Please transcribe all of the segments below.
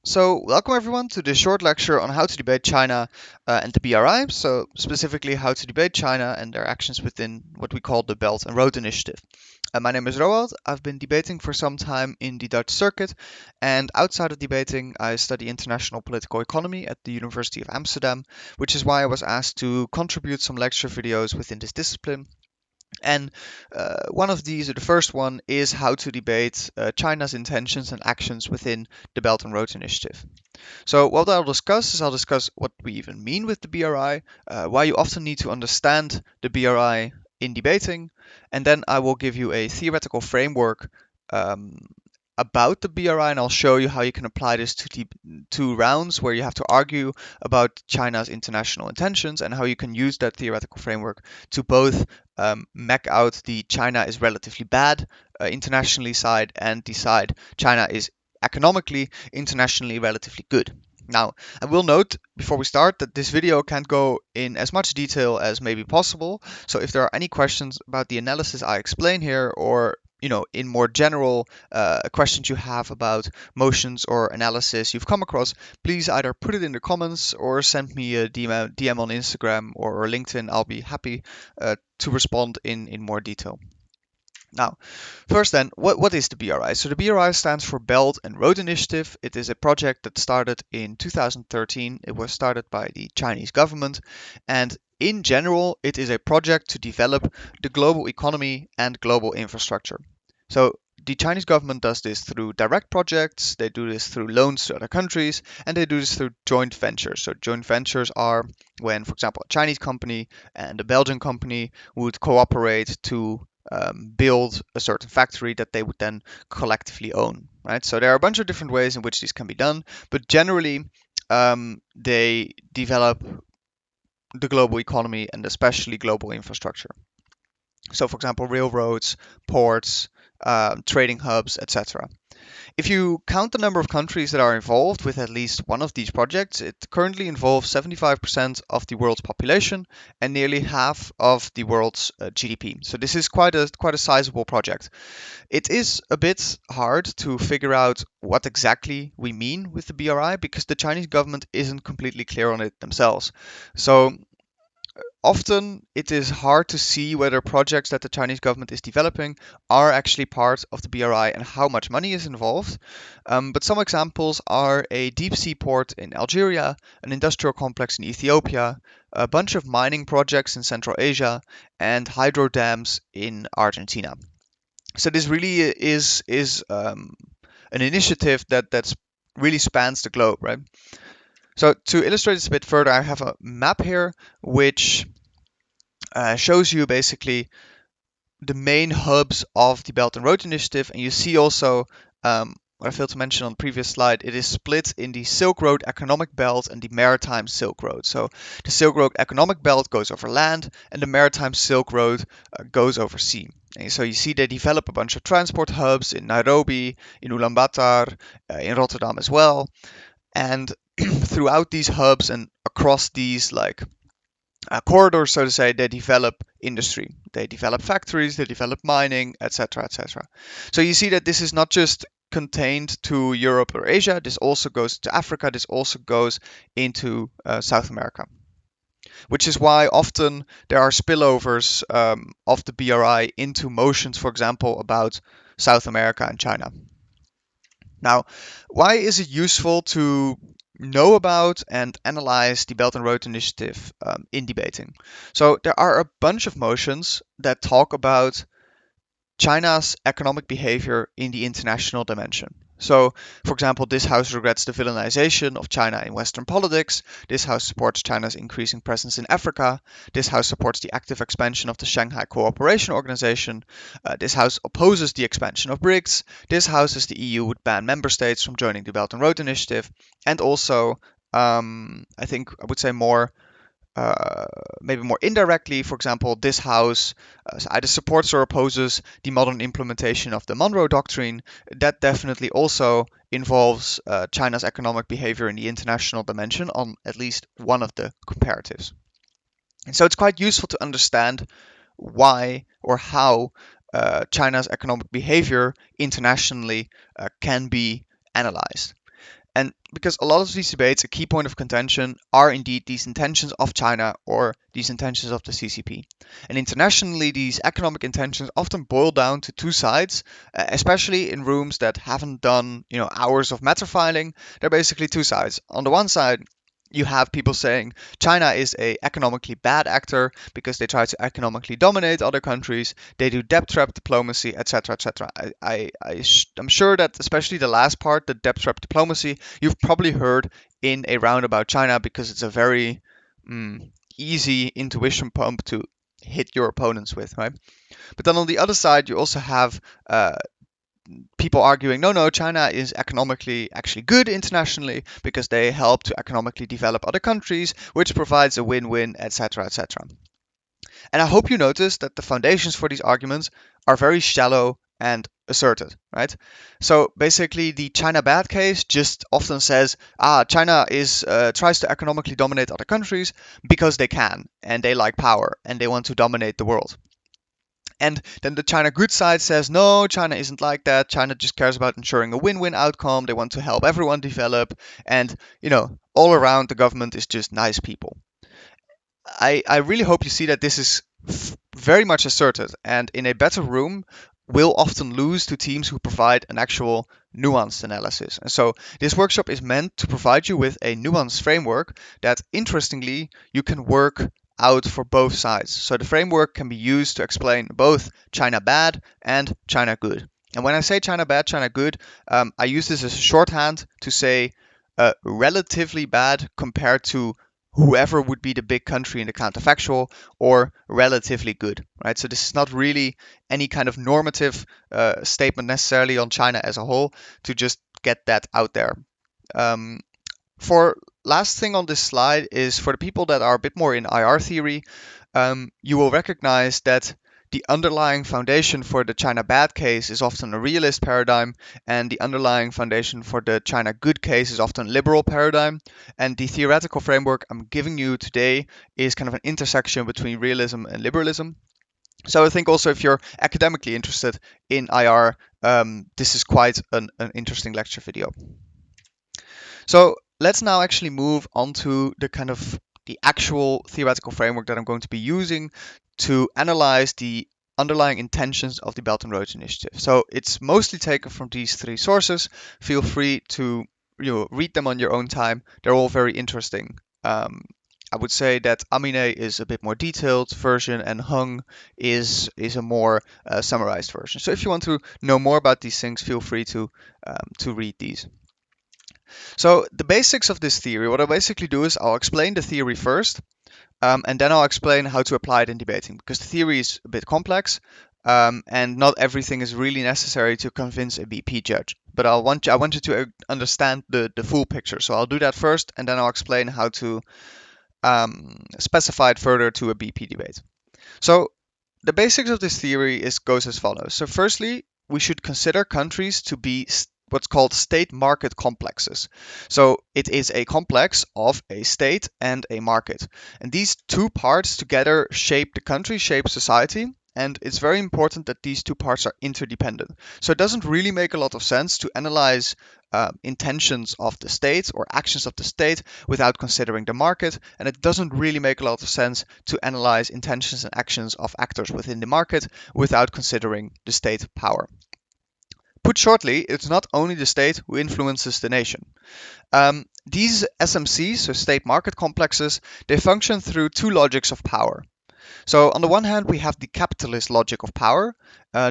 So, welcome everyone to this short lecture on how to debate China and the BRI. So, specifically, how to debate China and their actions within what we call the Belt and Road Initiative. My name is Roald. I've been debating for some time in the Dutch circuit, and outside of debating, I study international political economy at the University of Amsterdam, which is why I was asked to contribute some lecture videos within this discipline. And one of these, or the first one, is how to debate China's intentions and actions within the Belt and Road Initiative. So what I'll discuss is I'll discuss what we even mean with the BRI, why you often need to understand the BRI in debating, and then I will give you a theoretical framework um, about the BRI, and I'll show you how you can apply this to the two rounds where you have to argue about China's international intentions and how you can use that theoretical framework to both mech out the China is relatively bad internationally side and decide China is economically internationally relatively good. Now, I will note before we start that this video can't go in as much detail as may be possible. So if there are any questions about the analysis I explain here, or in more general questions you have about motions or analysis you've come across, please either put it in the comments or send me a DM on Instagram or LinkedIn. I'll be happy to respond in more detail. Now, first then, what is the BRI? So the BRI stands for Belt and Road Initiative. It is a project that started in 2013. It was started by the Chinese government, and in general, it is a project to develop the global economy and global infrastructure. So the Chinese government does this through direct projects, they do this through loans to other countries, and they do this through joint ventures. So joint ventures are when, for example, a Chinese company and a Belgian company would cooperate to build a certain factory that they would then collectively own, right? So there are a bunch of different ways in which this can be done, but generally they develop the global economy and especially global infrastructure. So, for example, railroads, ports, trading hubs, etc. If you count the number of countries that are involved with at least one of these projects, it currently involves 75% of the world's population and nearly half of the world's GDP. So this is quite a sizable project. It is a bit hard to figure out what exactly we mean with the BRI because the Chinese government isn't completely clear on it themselves. So often it is hard to see whether projects that the Chinese government is developing are actually part of the BRI and how much money is involved. But some examples are a deep sea port in Algeria, an industrial complex in Ethiopia, a bunch of mining projects in Central Asia, and hydro dams in Argentina. So this really is an initiative that's really spans the globe, right? So to illustrate this a bit further, I have a map here which shows you basically the main hubs of the Belt and Road Initiative, and you see also what I failed to mention on the previous slide, it is split in the Silk Road Economic Belt and the Maritime Silk Road. So the Silk Road Economic Belt goes over land, and the Maritime Silk Road goes over sea. And so you see they develop a bunch of transport hubs in Nairobi, in Ulaanbaatar, in Rotterdam as well. And throughout these hubs and across these corridors, so to say, they develop industry. They develop factories, they develop mining, etc., etc. So you see that this is not just contained to Europe or Asia. This also goes to Africa. This also goes into South America, which is why often there are spillovers of the BRI into motions, for example, about South America and China. Now, why is it useful to know about and analyze the Belt and Road Initiative in debating? So, there are a bunch of motions that talk about China's economic behavior in the international dimension. So, for example, this House regrets the villainization of China in Western politics. This House supports China's increasing presence in Africa. This House supports the active expansion of the Shanghai Cooperation Organization. This House opposes the expansion of BRICS. This House, as the EU, would ban member states from joining the Belt and Road Initiative. And also, I think I would say uh, maybe more indirectly, for example, this House either supports or opposes the modern implementation of the Monroe Doctrine. That definitely also involves China's economic behavior in the international dimension on at least one of the comparatives. And so it's quite useful to understand why or how China's economic behavior internationally can be analyzed. And because a lot of these debates, a key point of contention are indeed these intentions of China or these intentions of the CCP. And internationally, these economic intentions often boil down to two sides, especially in rooms that haven't done, hours of matter filing. They're basically two sides. On the one side, you have people saying China is a economically bad actor because they try to economically dominate other countries. They do debt trap diplomacy, etc., etc. I'm sure that especially the last part, the debt trap diplomacy, you've probably heard in a round about China because it's a very easy intuition pump to hit your opponents with, right? But then on the other side, you also have people arguing, no, China is economically actually good internationally because they help to economically develop other countries, which provides a win-win, etc., etc. And I hope you notice that the foundations for these arguments are very shallow and asserted, right? So basically, the China bad case just often says, China is tries to economically dominate other countries because they can and they like power and they want to dominate the world. And then the China good side says, no, China isn't like that. China just cares about ensuring a win-win outcome. They want to help everyone develop. And, all around the government is just nice people. I really hope you see that this is very much asserted, and in a better room will often lose to teams who provide an actual nuanced analysis. And so this workshop is meant to provide you with a nuanced framework that, interestingly, you can work out for both sides. So the framework can be used to explain both China bad and China good. And when I say China bad, China good, I use this as a shorthand to say relatively bad compared to whoever would be the big country in the counterfactual, or relatively good, right? So this is not really any kind of normative statement necessarily on China as a whole, to just get that out there. For last thing on this slide is for the people that are a bit more in IR theory, you will recognize that the underlying foundation for the China bad case is often a realist paradigm, and the underlying foundation for the China good case is often a liberal paradigm. And the theoretical framework I'm giving you today is kind of an intersection between realism and liberalism. So I think also if you're academically interested in IR, this is quite an interesting lecture video. So let's now actually move on to the kind of the actual theoretical framework that I'm going to be using to analyze the underlying intentions of the Belt and Road Initiative. So it's mostly taken from these three sources. Feel free to read them on your own time. They're all very interesting. I would say that Amine is a bit more detailed version, and Hung is a more summarized version. So if you want to know more about these things, feel free to read these. So the basics of this theory, what I'll basically do is I'll explain the theory first, and then I'll explain how to apply it in debating, because the theory is a bit complex, and not everything is really necessary to convince a BP judge. But I want you to understand the full picture. So I'll do that first, and then I'll explain how to specify it further to a BP debate. So the basics of this theory goes as follows. So firstly, we should consider countries to be what's called state market complexes. So it is a complex of a state and a market. And these two parts together shape the country, shape society. And it's very important that these two parts are interdependent. So it doesn't really make a lot of sense to analyze intentions of the state or actions of the state without considering the market. And it doesn't really make a lot of sense to analyze intentions and actions of actors within the market without considering the state power. Put shortly, it's not only the state who influences the nation. These SMCs, so state market complexes, they function through two logics of power. So on the one hand, we have the capitalist logic of power.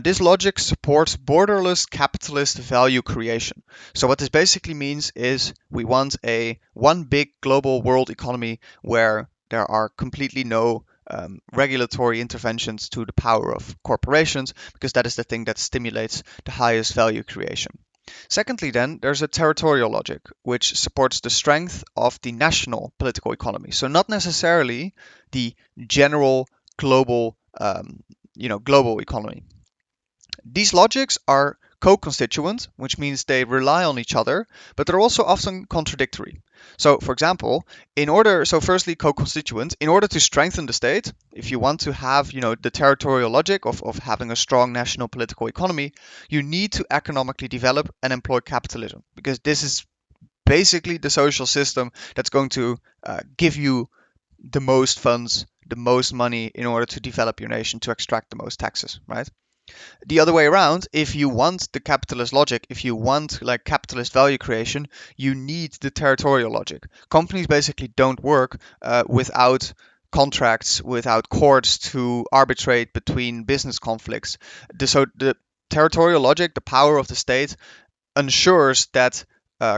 This logic supports borderless capitalist value creation. So what this basically means is we want a one big global world economy where there are completely no regulatory interventions to the power of corporations, because that is the thing that stimulates the highest value creation. Secondly, then, there's a territorial logic, which supports the strength of the national political economy. So not necessarily the general global, global economy. These logics are co-constituent, which means they rely on each other, but they're also often contradictory. So, for example, firstly, co-constituent, in order to strengthen the state, if you want to have, the territorial logic of having a strong national political economy, you need to economically develop and employ capitalism, because this is basically the social system that's going to give you the most funds, the most money in order to develop your nation, to extract the most taxes, right? The other way around, if you want the capitalist logic, if you want like capitalist value creation, you need the territorial logic. Companies basically don't work without contracts, without courts to arbitrate between business conflicts. So the territorial logic, the power of the state, ensures that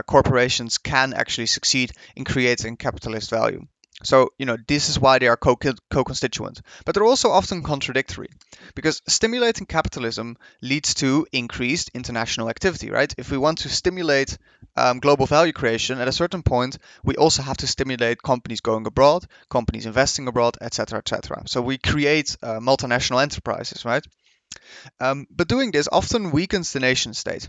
corporations can actually succeed in creating capitalist value. So, this is why they are co-constituent, but they're also often contradictory because stimulating capitalism leads to increased international activity, right? If we want to stimulate global value creation, at a certain point, we also have to stimulate companies going abroad, companies investing abroad, etc., etc. So we create multinational enterprises, right? But doing this often weakens the nation state.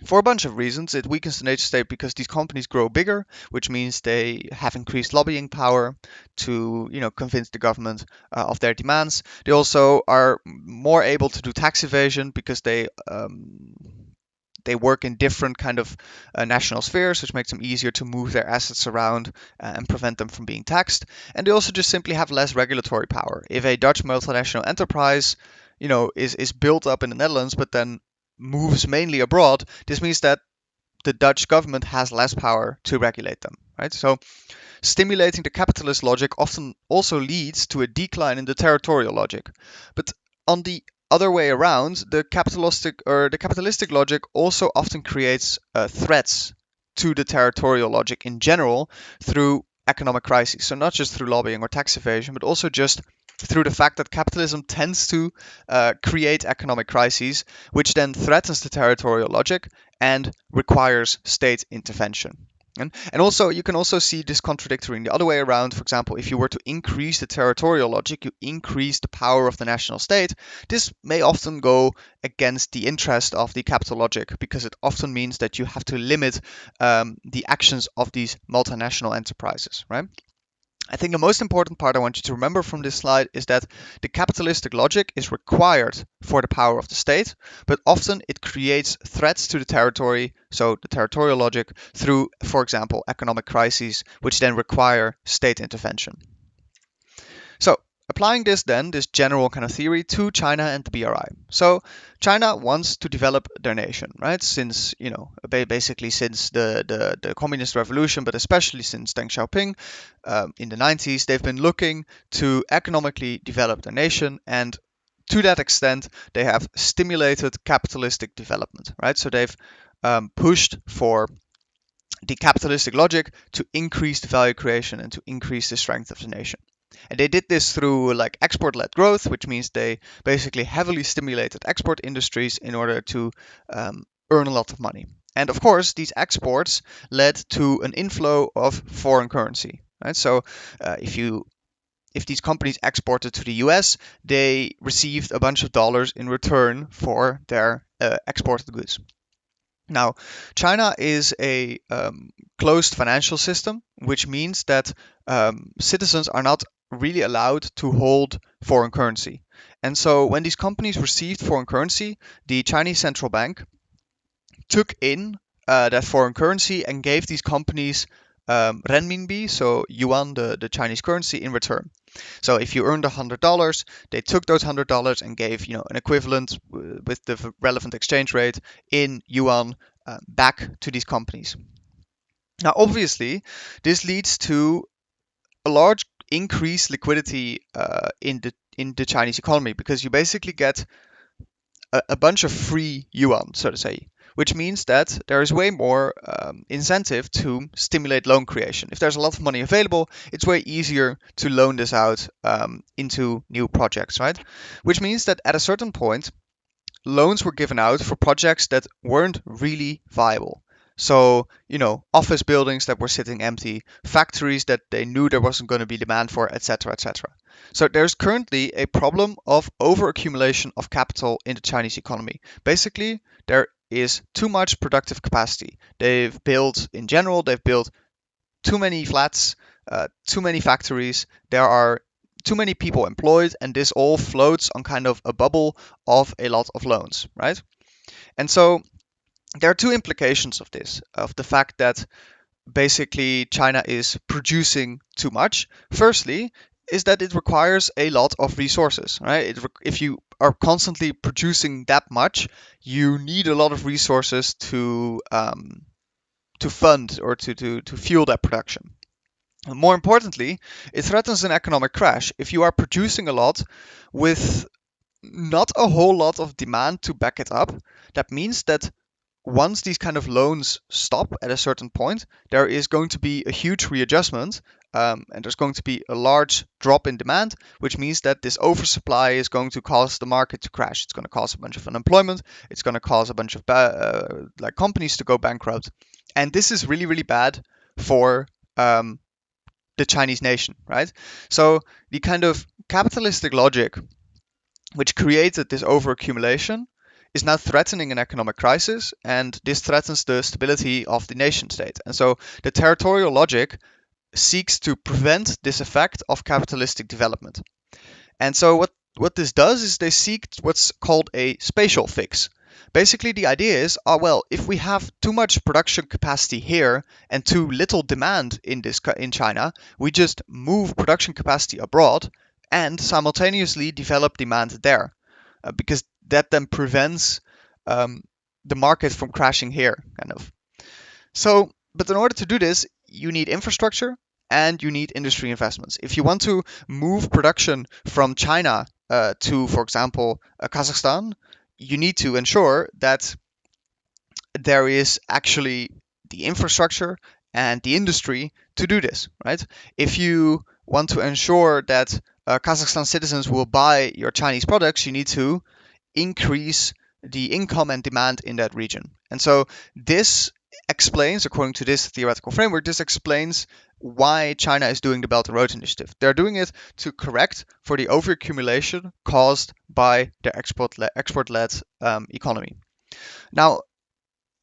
For a bunch of reasons, it weakens the nation state because these companies grow bigger, which means they have increased lobbying power to, convince the government of their demands. They also are more able to do tax evasion because they work in different kind of national spheres, which makes them easier to move their assets around and prevent them from being taxed. And they also just simply have less regulatory power. If a Dutch multinational enterprise, is built up in the Netherlands, but then moves mainly abroad, this means that the Dutch government has less power to regulate them, right? So stimulating the capitalist logic often also leads to a decline in the territorial logic. But on the other way around, the capitalistic logic also often creates threats to the territorial logic in general through economic crises. So not just through lobbying or tax evasion, but also just through the fact that capitalism tends to create economic crises, which then threatens the territorial logic and requires state intervention. And also, you can also see this contradictory in the other way around. For example, if you were to increase the territorial logic, you increase the power of the national state. This may often go against the interest of the capital logic because it often means that you have to limit the actions of these multinational enterprises, right? I think the most important part I want you to remember from this slide is that the capitalistic logic is required for the power of the state, but often it creates threats to the territory, so the territorial logic, through, for example, economic crises, which then require state intervention. So, applying this general kind of theory to China and the BRI. So, China wants to develop their nation, right? Since, basically since the Communist Revolution, but especially since Deng Xiaoping in the 90s, they've been looking to economically develop their nation, and to that extent, they have stimulated capitalistic development, right? So they've pushed for the capitalistic logic to increase the value creation and to increase the strength of the nation. And they did this through like export-led growth, which means they basically heavily stimulated export industries in order to earn a lot of money. And of course, these exports led to an inflow of foreign currency. Right? So if these companies exported to the US, they received a bunch of dollars in return for their exported goods. Now, China is a closed financial system, which means that citizens are not really allowed to hold foreign currency. And so when these companies received foreign currency, the Chinese central bank took in that foreign currency and gave these companies renminbi, so yuan, the Chinese currency, in return. So if you earned $100, they took those $100 and gave an equivalent with the relevant exchange rate in yuan back to these companies. Now, obviously, this leads to a large increased liquidity in the Chinese economy because you basically get a bunch of free yuan, so to say, which means that there is way more incentive to stimulate loan creation. If there's a lot of money available, it's way easier to loan this out into new projects, right? Which means that at a certain point, loans were given out for projects that weren't really viable. So, office buildings that were sitting empty, factories that they knew there wasn't going to be demand for, etc., etc. So there's currently a problem of overaccumulation of capital in the Chinese economy. Basically, there is too much productive capacity. In general, they've built too many flats, too many factories. There are too many people employed, and this all floats on kind of a bubble of a lot of loans, right? And so there are two implications of this, of the fact that basically China is producing too much, firstly, is that it requires a lot of resources, right? If you are constantly producing that much, you need a lot of resources to fund or to fuel that production. More importantly, it threatens an economic crash. If you are producing a lot with not a whole lot of demand to back it up, that means that once these kind of loans stop at a certain point, there is going to be a huge readjustment, and there's going to be a large drop in demand, which means that this oversupply is going to cause the market to crash. It's going to cause a bunch of unemployment. It's going to cause a bunch of like companies to go bankrupt, and this is really really bad for the Chinese nation, right? So the kind of capitalistic logic which created this overaccumulation is now threatening an economic crisis, and this threatens the stability of the nation state. And so the territorial logic seeks to prevent this effect of capitalistic development. And so what this does is they seek what's called a spatial fix. Basically, the idea is, oh well, if we have too much production capacity here and too little demand in China, we just move production capacity abroad and simultaneously develop demand there, because that then prevents um, the market from crashing here, kind of. So, but in order to do this, you need infrastructure and you need industry investments. If you want to move production from China to, for example, Kazakhstan, you need to ensure that there is actually the infrastructure and the industry to do this, right? If you want to ensure that Kazakhstan citizens will buy your Chinese products, you need to increase the income and demand in that region. And so this explains, according to this theoretical framework, this explains why China is doing the Belt and Road Initiative. They're doing it to correct for the overaccumulation caused by their export-led economy. Now,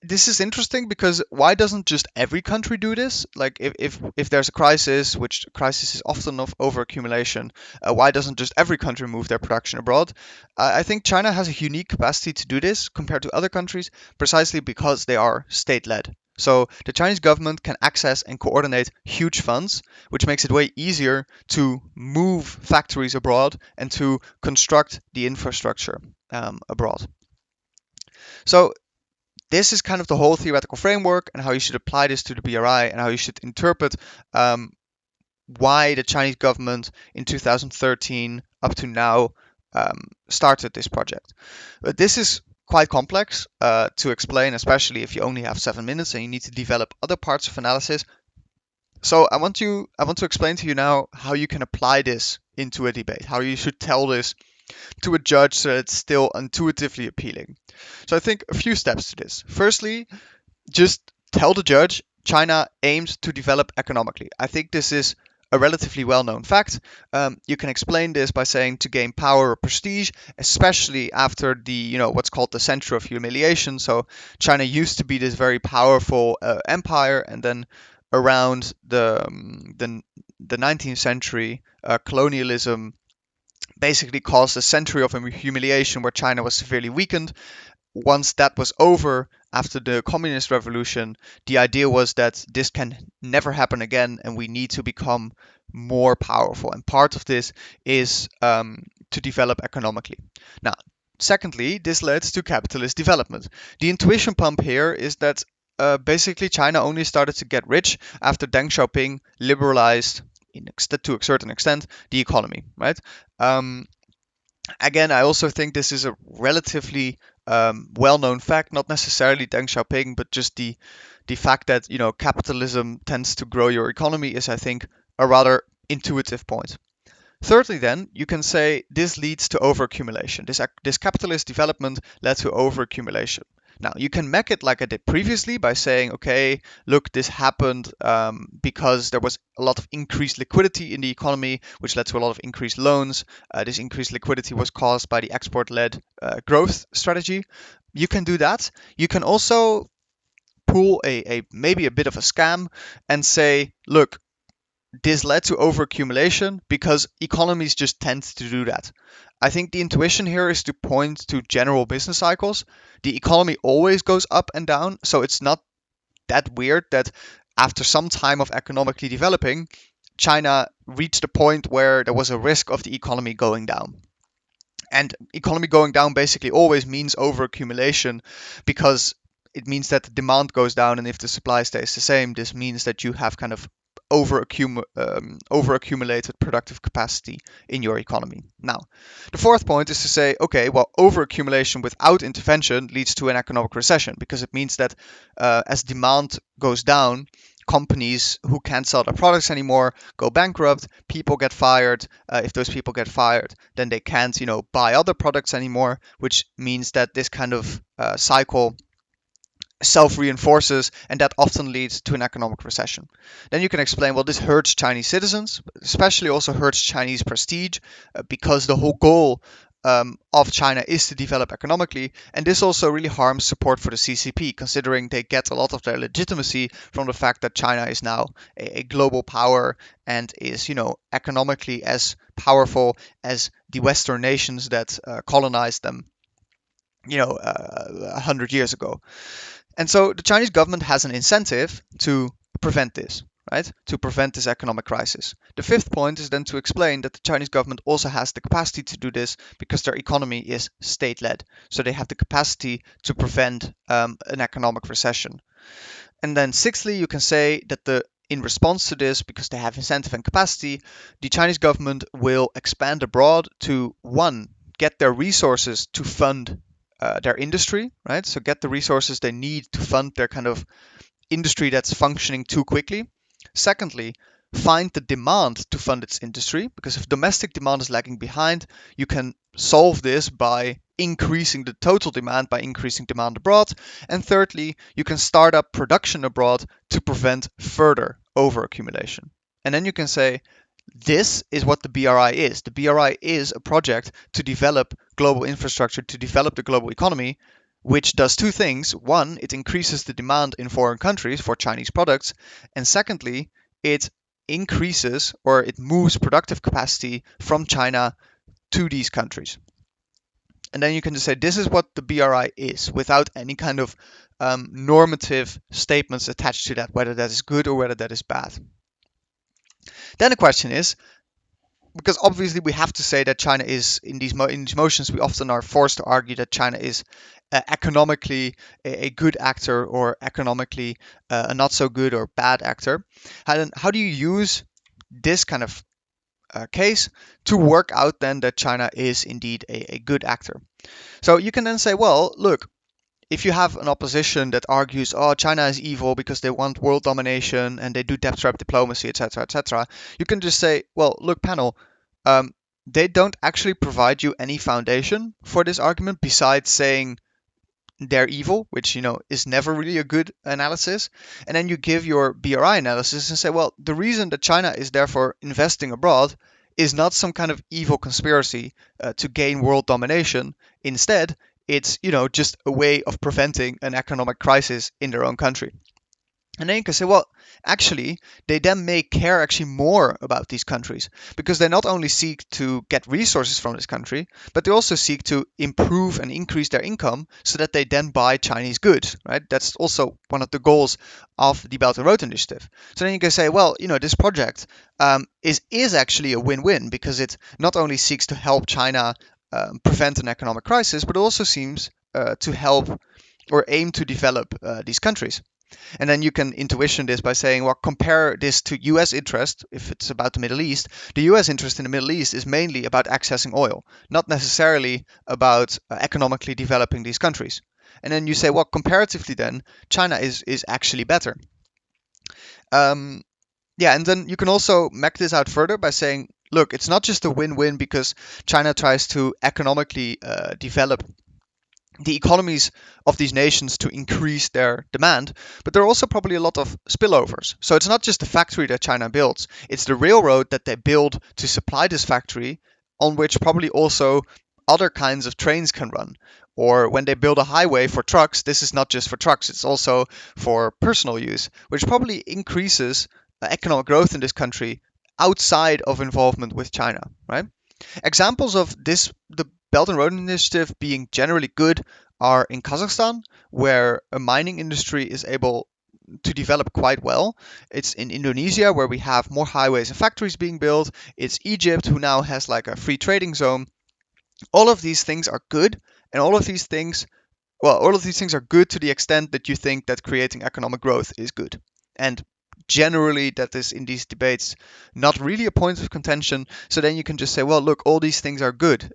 this is interesting because why doesn't just every country do this? Like if there's a crisis, which crisis is often of overaccumulation, why doesn't just every country move their production abroad? I think China has a unique capacity to do this compared to other countries, precisely because they are state-led. So the Chinese government can access and coordinate huge funds, which makes it way easier to move factories abroad and to construct the infrastructure abroad. So this is kind of the whole theoretical framework and how you should apply this to the BRI and how you should interpret why the Chinese government in 2013 up to now started this project. But this is quite complex to explain, especially if you only have 7 minutes and you need to develop other parts of analysis. So I want to explain to you now how you can apply this into a debate, how you should tell this to a judge so that it's still intuitively appealing. So I think a few steps to this. Firstly, just tell the judge China aims to develop economically. I think this is a relatively well-known fact. You can explain this by saying to gain power or prestige, especially after the what's called the century of humiliation. So China used to be this very powerful empire, and then around the 19th century, colonialism basically caused a century of humiliation where China was severely weakened. Once that was over, after the communist revolution, the idea was that this can never happen again and we need to become more powerful. And part of this is to develop economically. Now, secondly, this leads to capitalist development. The intuition pump here is that basically China only started to get rich after Deng Xiaoping liberalized, to a certain extent, the economy, right? Again, I also think this is a relatively well-known fact, not necessarily Deng Xiaoping, but just the fact that capitalism tends to grow your economy is, I think, a rather intuitive point. Thirdly, then, you can say this leads to overaccumulation. This capitalist development led to overaccumulation. Now, you can make it like I did previously by saying, okay, look, this happened because there was a lot of increased liquidity in the economy, which led to a lot of increased loans. This increased liquidity was caused by the export-led growth strategy. You can do that. You can also pull maybe a bit of a scam and say, look, this led to overaccumulation because economies just tend to do that. I think the intuition here is to point to general business cycles. The economy always goes up and down, so it's not that weird that after some time of economically developing, China reached a point where there was a risk of the economy going down. And economy going down basically always means overaccumulation, because it means that the demand goes down, and if the supply stays the same, this means that you have kind of overaccumulated productive capacity in your economy. Now, the fourth point is to say, okay, well, overaccumulation without intervention leads to an economic recession, because it means that as demand goes down, companies who can't sell their products anymore go bankrupt, people get fired. If those people get fired, then they can't, buy other products anymore, which means that this kind of cycle self-reinforces, and that often leads to an economic recession. Then you can explain, well, this hurts Chinese citizens, especially also hurts Chinese prestige, because the whole goal of China is to develop economically, and this also really harms support for the CCP, considering they get a lot of their legitimacy from the fact that China is now a global power and is, economically as powerful as the Western nations that colonized them, 100 years ago. And so the Chinese government has an incentive to prevent this, right? To prevent this economic crisis. The fifth point is then to explain that the Chinese government also has the capacity to do this because their economy is state-led. So they have the capacity to prevent an economic recession. And then sixthly, you can say that in response to this, because they have incentive and capacity, the Chinese government will expand abroad to, one, get their resources to fund their industry, right? So get the resources they need to fund their kind of industry that's functioning too quickly. Secondly, find the demand to fund its industry, because if domestic demand is lagging behind, you can solve this by increasing the total demand by increasing demand abroad. And thirdly, you can start up production abroad to prevent further overaccumulation. And then you can say, this is what the BRI is. The BRI is a project to develop global infrastructure, to develop the global economy, which does two things. One, it increases the demand in foreign countries for Chinese products. And secondly, it increases or it moves productive capacity from China to these countries. And then you can just say, this is what the BRI is, without any kind of normative statements attached to that, whether that is good or whether that is bad. Then the question is, because obviously we have to say that China is, in these motions, we often are forced to argue that China is economically a good actor, or economically a not so good or bad actor. How do you use this kind of case to work out then that China is indeed a good actor? So you can then say, well, look, if you have an opposition that argues, oh, China is evil because they want world domination and they do debt trap diplomacy, etc., you can just say, well, look, panel, they don't actually provide you any foundation for this argument besides saying they're evil, which, is never really a good analysis. And then you give your BRI analysis and say, well, the reason that China is therefore investing abroad is not some kind of evil conspiracy to gain world domination. Instead, it's, just a way of preventing an economic crisis in their own country. And then you can say, well, actually, they then may care actually more about these countries, because they not only seek to get resources from this country, but they also seek to improve and increase their income so that they then buy Chinese goods, right? That's also one of the goals of the Belt and Road Initiative. So then you can say, well, this project is actually a win-win, because it not only seeks to help China prevent an economic crisis, but also seems to help or aim to develop these countries. And then you can intuition this by saying, well, compare this to US interest. If it's about the Middle East, the US interest in the Middle East is mainly about accessing oil, not necessarily about economically developing these countries. And then you say, well, comparatively then, China is actually better. And then you can also make this out further by saying, look, it's not just a win-win because China tries to economically develop the economies of these nations to increase their demand, but there are also probably a lot of spillovers. So it's not just the factory that China builds, it's the railroad that they build to supply this factory, on which probably also other kinds of trains can run. Or when they build a highway for trucks, this is not just for trucks, it's also for personal use, which probably increases economic growth in this country outside of involvement with China, right? Examples of this, the Belt and Road Initiative being generally good, are in Kazakhstan, where a mining industry is able to develop quite well. It's in Indonesia where we have more highways and factories being built. It's Egypt who now has like a free trading zone. All of these things are good, and all of these things are good to the extent that you think that creating economic growth is good. And generally, that is in these debates not really a point of contention. So then you can just say, well, look, all these things are good.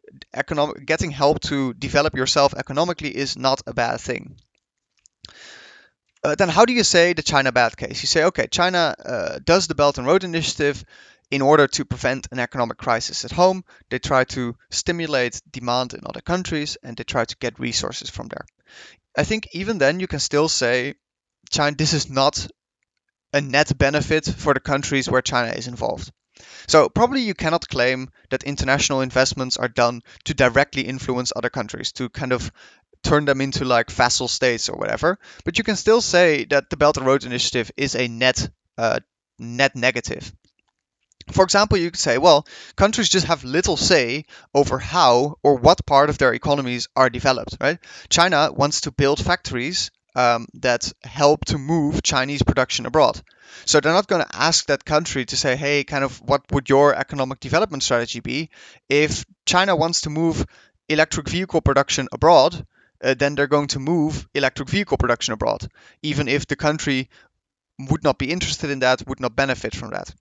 Getting help to develop yourself economically is not a bad thing. Then how do you say the China bad case? You say, okay, China does the Belt and Road Initiative in order to prevent an economic crisis at home. They try to stimulate demand in other countries and they try to get resources from there. I think even then you can still say China, this is not a net benefit for the countries where China is involved. So probably you cannot claim that international investments are done to directly influence other countries, to kind of turn them into like vassal states or whatever. But you can still say that the Belt and Road Initiative is a net negative. For example, you could say, well, countries just have little say over how or what part of their economies are developed, right? China wants to build factories that help to move Chinese production abroad. So they're not going to ask that country to say, hey, kind of what would your economic development strategy be? If China wants to move electric vehicle production abroad, then they're going to move electric vehicle production abroad, even if the country would not be interested in that, would not benefit from that.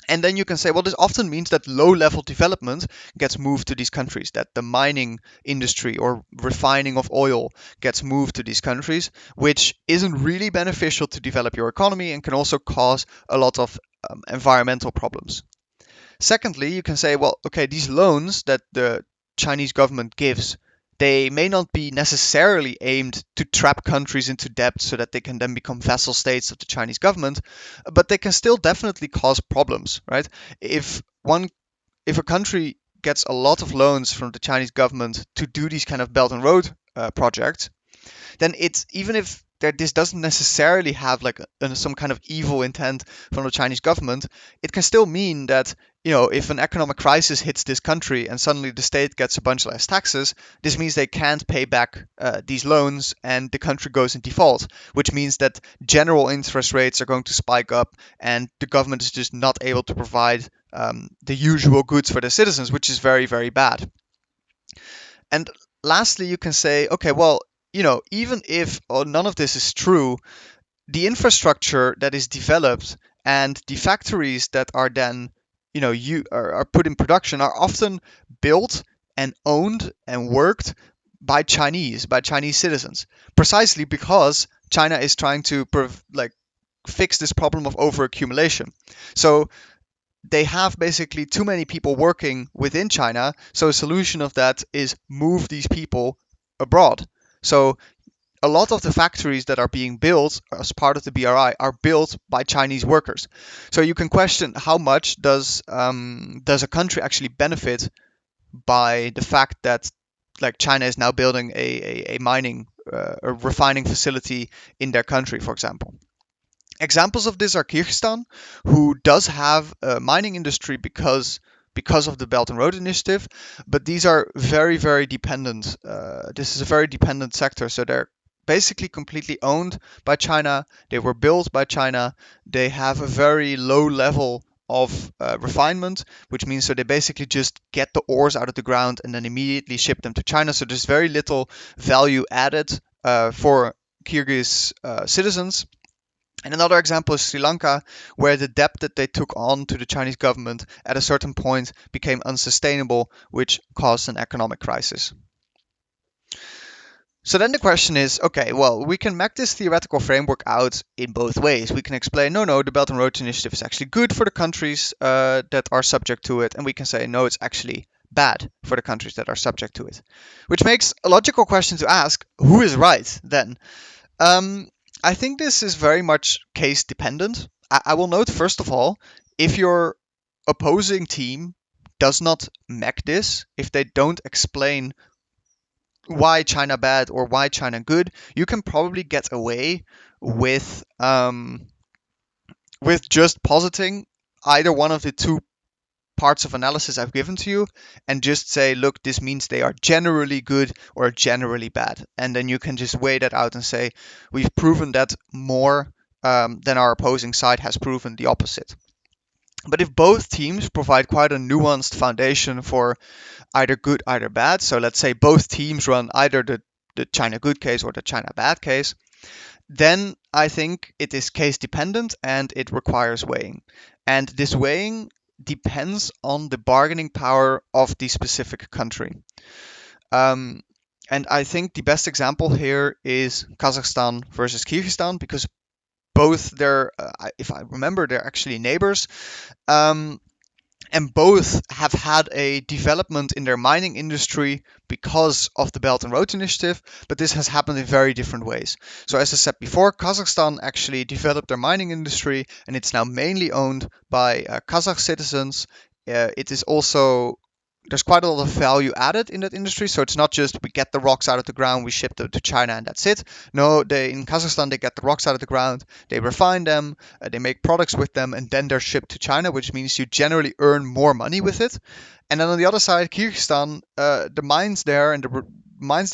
And then you can say, well, this often means that low-level development gets moved to these countries, that the mining industry or refining of oil gets moved to these countries, which isn't really beneficial to develop your economy and can also cause a lot of environmental problems. Secondly, you can say, well, okay, these loans that the Chinese government gives, they may not be necessarily aimed to trap countries into debt so that they can then become vassal states of the Chinese government, but they can still definitely cause problems, right? If a country gets a lot of loans from the Chinese government to do these kind of Belt and Road projects, then it's even if this doesn't necessarily have like some kind of evil intent from the Chinese government, it can still mean that if an economic crisis hits this country and suddenly the state gets a bunch less taxes, this means they can't pay back these loans and the country goes in default, which means that general interest rates are going to spike up and the government is just not able to provide the usual goods for their citizens, which is very, very bad. And lastly, you can say, okay, well, even if none of this is true, the infrastructure that is developed and the factories that are then, are put in production are often built and owned and worked by Chinese citizens, precisely because China is trying to fix this problem of overaccumulation. So they have basically too many people working within China. So a solution of that is move these people abroad. So a lot of the factories that are being built as part of the BRI are built by Chinese workers. So you can question how much does a country actually benefit by the fact that like China is now building a mining a refining facility in their country, for example. Examples of this are Kyrgyzstan, who does have a mining industry because of the Belt and Road Initiative, but these are very, very dependent. This is a very dependent sector, so they're basically completely owned by China. They were built by China. They have a very low level of refinement, which means so they basically just get the ores out of the ground and then immediately ship them to China. So there's very little value added for Kyrgyz citizens. And another example is Sri Lanka, where the debt that they took on to the Chinese government at a certain point became unsustainable, which caused an economic crisis. So then the question is, okay, well, we can map this theoretical framework out in both ways. We can explain, no, the Belt and Road Initiative is actually good for the countries that are subject to it. And we can say, no, it's actually bad for the countries that are subject to it. Which makes a logical question to ask, who is right then? I think this is very much case dependent. I will note, first of all, if your opposing team does not mech this, if they don't explain why China bad or why China good, you can probably get away with just positing either one of the two parts of analysis I've given to you and just say, look, this means they are generally good or generally bad. And then you can just weigh that out and say, we've proven that more than our opposing side has proven the opposite. But if both teams provide quite a nuanced foundation for either good, either bad, so let's say both teams run either the China good case or the China bad case, then I think it is case dependent and it requires weighing. And this weighing depends on the bargaining power of the specific country. Um, and I think the best example here is Kazakhstan versus Kyrgyzstan, because both if I remember, they're actually neighbors. Um, and both have had a development in their mining industry because of the Belt and Road Initiative, but this has happened in very different ways. So as I said before, Kazakhstan actually developed their mining industry, and it's now mainly owned by Kazakh citizens. It is also There's quite a lot of value added in that industry. So it's not just we get the rocks out of the ground, we ship them to China, and that's it. No, in Kazakhstan they get the rocks out of the ground, they refine them, they make products with them, and then they're shipped to China, which means you generally earn more money with it. And then on the other side, Kyrgyzstan, the mines there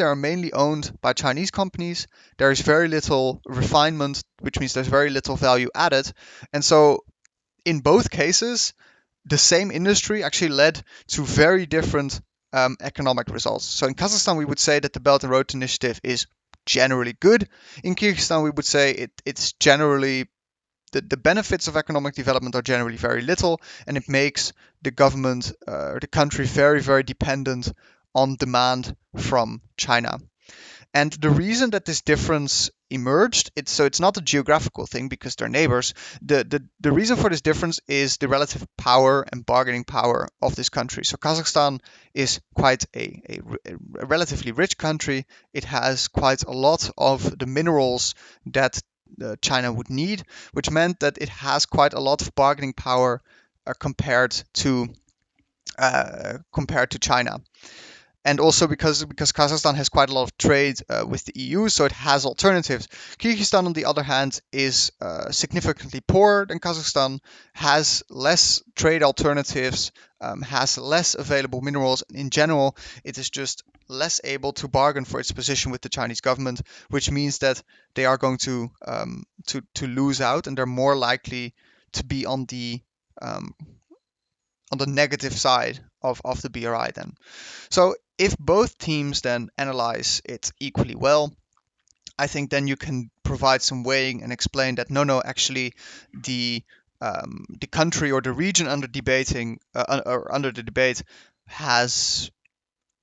are mainly owned by Chinese companies. There is very little refinement, which means there's very little value added. And so in both cases, the same industry actually led to very different economic results. So in Kazakhstan, we would say that the Belt and Road Initiative is generally good. In Kyrgyzstan, we would say it's generally the benefits of economic development are generally very little, and it makes the government or the country very, very dependent on demand from China. And the reason that this difference emerged, it's not a geographical thing because they're neighbors. The reason for this difference is the relative power and bargaining power of this country. So Kazakhstan is quite a relatively rich country. It has quite a lot of the minerals that China would need, which meant that it has quite a lot of bargaining power compared to China. And also because Kazakhstan has quite a lot of trade with the EU, so it has alternatives. Kyrgyzstan, on the other hand, is significantly poorer than Kazakhstan, has less trade alternatives, has less available minerals. In general, it is just less able to bargain for its position with the Chinese government, which means that they are going to lose out, and they're more likely to be on the negative side of the BRI then. So if both teams then analyze it equally well, I think then you can provide some weighing and explain that no, actually the country or the region under the debate has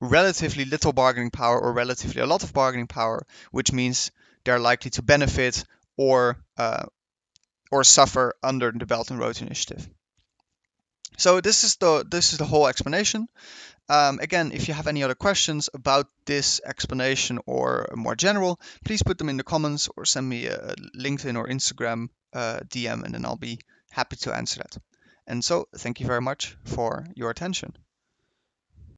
relatively little bargaining power or relatively a lot of bargaining power, which means they're likely to benefit or suffer under the Belt and Road Initiative. So this is the whole explanation. Again, if you have any other questions about this explanation or more general, please put them in the comments or send me a LinkedIn or Instagram DM, and then I'll be happy to answer that. And so, thank you very much for your attention.